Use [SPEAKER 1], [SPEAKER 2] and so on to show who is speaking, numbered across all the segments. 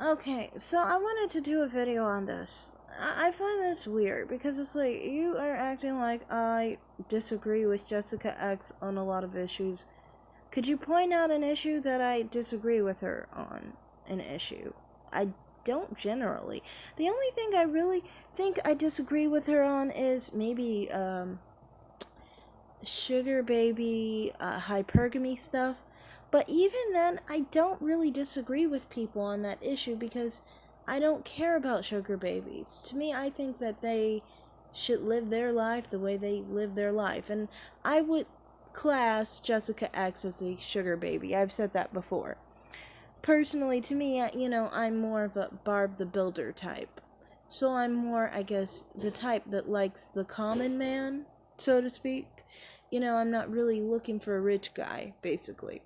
[SPEAKER 1] Okay, so I wanted to do a video on this. I find this weird because it's like you are acting like I disagree with Jessica X on a lot of issues. Could you point out an issue that I disagree with her on? An issue. I don't generally. The only thing I really think I disagree with her on is maybe sugar baby hypergamy stuff. But even then, I don't really disagree with people on that issue because I don't care about sugar babies. To me, I think that they should live their life the way they live their life. And I would class Jessica X as a sugar baby. I've said that before. Personally, to me, I'm more of a Barb the Builder type. So I'm more, I guess, the type that likes the common man, so to speak. I'm not really looking for a rich guy, basically.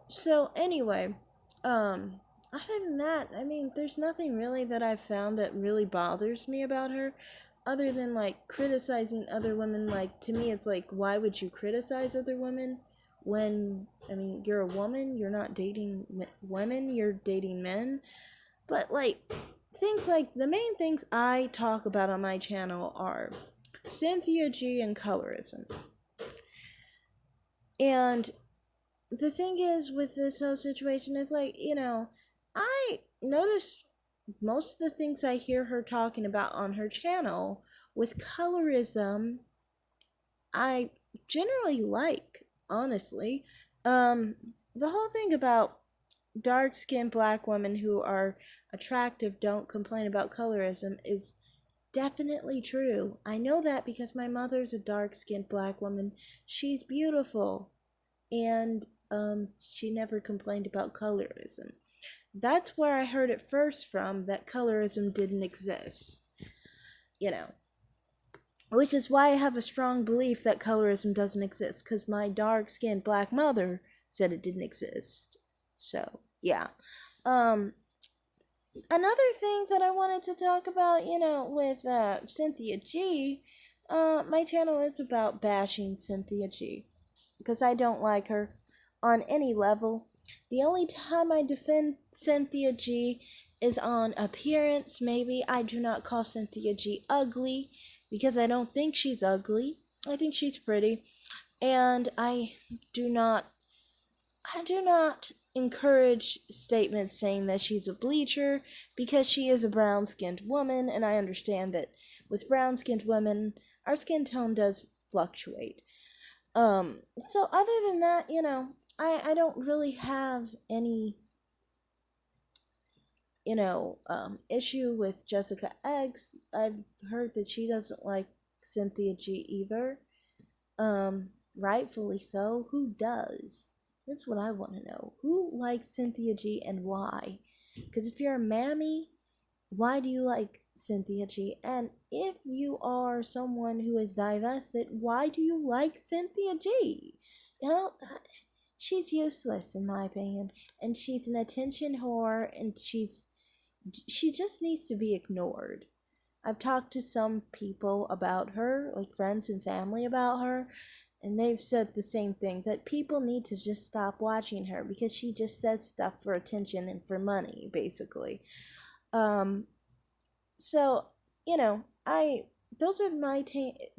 [SPEAKER 1] So anyway, other than that, I mean, there's nothing really that I've found that really bothers me about her, other than like criticizing other women. Like, to me, it's like, why would you criticize other women when, I mean, you're a woman, you're not dating women, you're dating men. But like, things like the main things I talk about on my channel are Cynthia G and colorism. And the thing is with this whole situation is like, I noticed most of the things I hear her talking about on her channel with colorism, I generally like, honestly. The whole thing about dark-skinned black women who are attractive don't complain about colorism is definitely true. I know that because my mother's a dark-skinned black woman. She's beautiful. And she never complained about colorism. That's where I heard it first from, that colorism didn't exist. You know, which is why I have a strong belief that colorism doesn't exist, because my dark-skinned black mother said it didn't exist. So, yeah. Another thing that I wanted to talk about, with Cynthia G, my channel is about bashing Cynthia G, because I don't like her on any level. The only time I defend Cynthia G is on appearance, maybe. I do not call Cynthia G ugly, because I don't think she's ugly. I think she's pretty. And do not I do not encourage statements saying that she's a bleacher, because she is a brown-skinned woman, and I understand that with brown-skinned women, our skin tone does fluctuate. So other than that, I don't really have any, issue with Jessica X. I've heard that she doesn't like Cynthia G either. Rightfully so. Who does? That's what I want to know. Who likes Cynthia G and why? Because if you're a mammy, why do you like Cynthia G? And if you are someone who is divested, why do you like Cynthia G? She's useless in my opinion, and she's an attention whore, and she just needs to be ignored. I've talked to some people about her, like friends and family about her, and they've said the same thing, that people need to just stop watching her because she just says stuff for attention and for money, basically. So, I those are my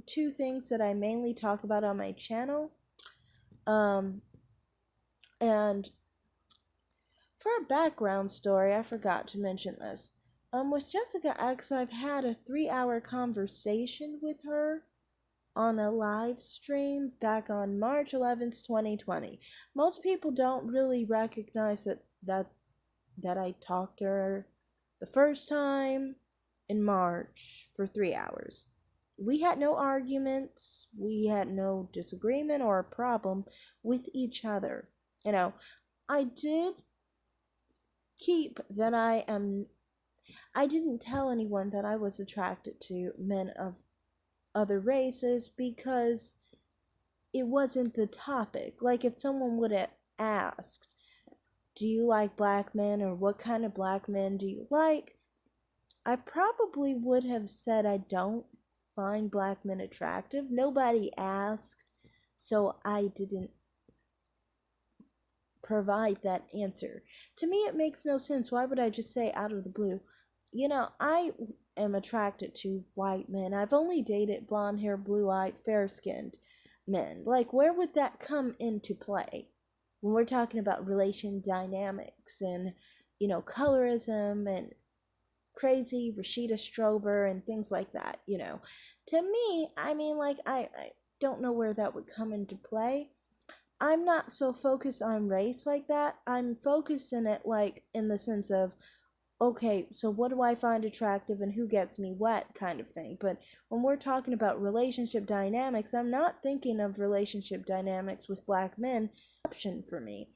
[SPEAKER 1] two things that I mainly talk about on my channel. And for a background story, I forgot to mention this. With Jessica X, I've had a 3-hour conversation with her on a live stream back on March 11th, 2020. Most people don't really recognize that I talked to her the first time in March for 3 hours. We had no arguments, we had no disagreement or a problem with each other. I did keep that I didn't tell anyone that I was attracted to men of other races because it wasn't the topic. Like, if someone would have asked, do you like black men, or what kind of black men do you like, I probably would have said I don't find black men attractive. Nobody asked, so I didn't provide that answer. To me, it makes no sense. Why would I just say out of the blue, I am attracted to white men. I've only dated blonde hair, blue eyed, fair skinned men. Like, where would that come into play when we're talking about relation dynamics and, colorism and crazy Rashida Strober and things like that, To me, I mean, like, I don't know where that would come into play. I'm not so focused on race like that. I'm focused in it, like, in the sense of, okay, so what do I find attractive and who gets me wet kind of thing. But when we're talking about relationship dynamics, I'm not thinking of relationship dynamics with black men. Option for me.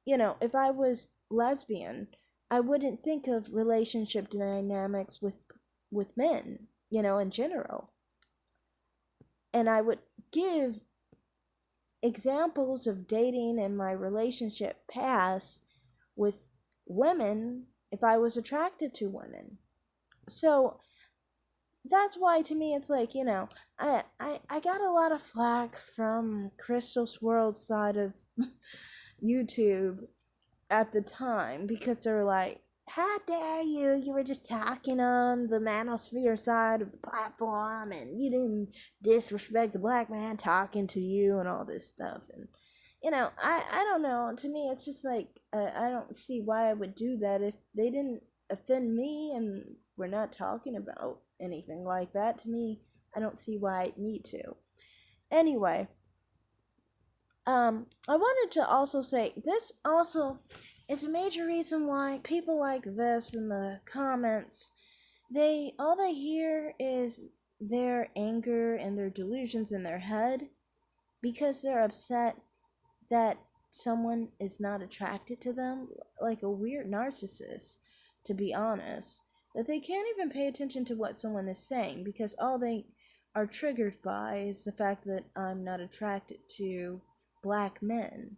[SPEAKER 1] If I was lesbian, I wouldn't think of relationship dynamics with men, in general. And I would give examples of dating and my relationship past with women if I was attracted to women. So that's why to me it's like, I got a lot of flack from Crystal Swirl's side of YouTube at the time because they're like, how dare you? You were just talking on the manosphere side of the platform and you didn't disrespect the black man talking to you and all this stuff. And, I don't know. To me, it's just like, I don't see why I would do that if they didn't offend me and we're not talking about anything like that. To me, I don't see why I'd need to. Anyway, I wanted to also say this also is a major reason why people like this in the comments, all they hear is their anger and their delusions in their head because they're upset that someone is not attracted to them, like a weird narcissist, to be honest, that they can't even pay attention to what someone is saying because all they are triggered by is the fact that I'm not attracted to black men,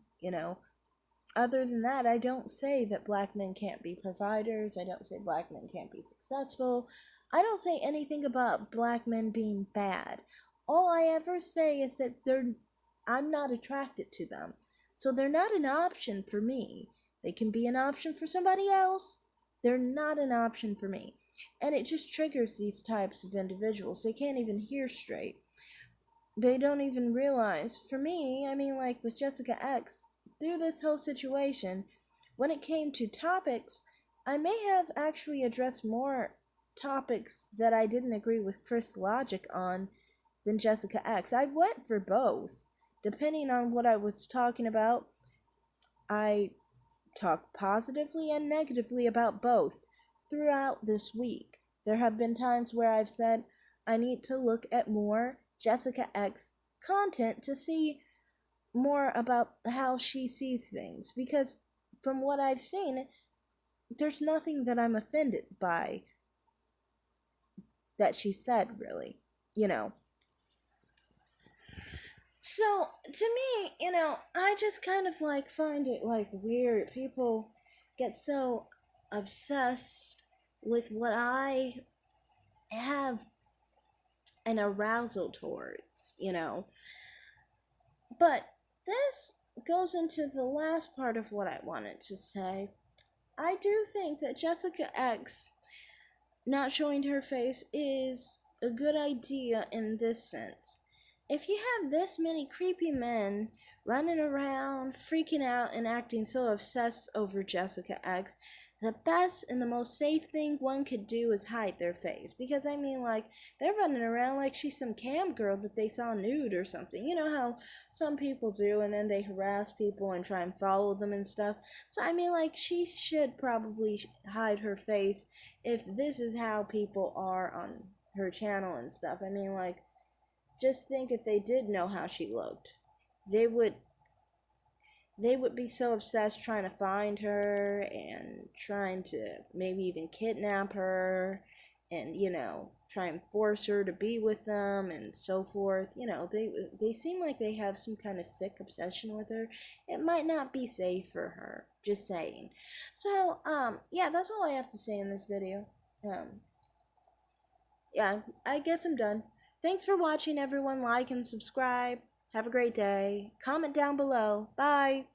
[SPEAKER 1] Other than that, I don't say that black men can't be providers. I don't say black men can't be successful. I don't say anything about black men being bad. All I ever say is that I'm not attracted to them. So they're not an option for me. They can be an option for somebody else. They're not an option for me. And it just triggers these types of individuals. They can't even hear straight. They don't even realize. For me, I mean, like with Jessica X, through this whole situation, when it came to topics, I may have actually addressed more topics that I didn't agree with Chris Logic on than Jessica X. I went for both. Depending on what I was talking about, I talked positively and negatively about both throughout this week. There have been times where I've said I need to look at more Jessica X content to see more about how she sees things because from what I've seen, there's nothing that I'm offended by that she said, really, So, to me, I just kind of like find it like weird. People get so obsessed with what I have an arousal towards, But this goes into the last part of what I wanted to say. I do think that Jessica X not showing her face is a good idea in this sense. If you have this many creepy men running around, freaking out, and acting so obsessed over Jessica X, the best and the most safe thing one could do is hide their face. Because, I mean, like, they're running around like she's some cam girl that they saw nude or something. You know how some people do, and then they harass people and try and follow them and stuff. So, I mean, like, she should probably hide her face if this is how people are on her channel and stuff. I mean, like, just think if they did know how she looked. They would be so obsessed trying to find her and trying to maybe even kidnap her and, try and force her to be with them and so forth. They seem like they have some kind of sick obsession with her. It might not be safe for her. Just saying. So, yeah, that's all I have to say in this video. Yeah, I guess I'm done. Thanks for watching, everyone. Like and subscribe. Have a great day. Comment down below. Bye.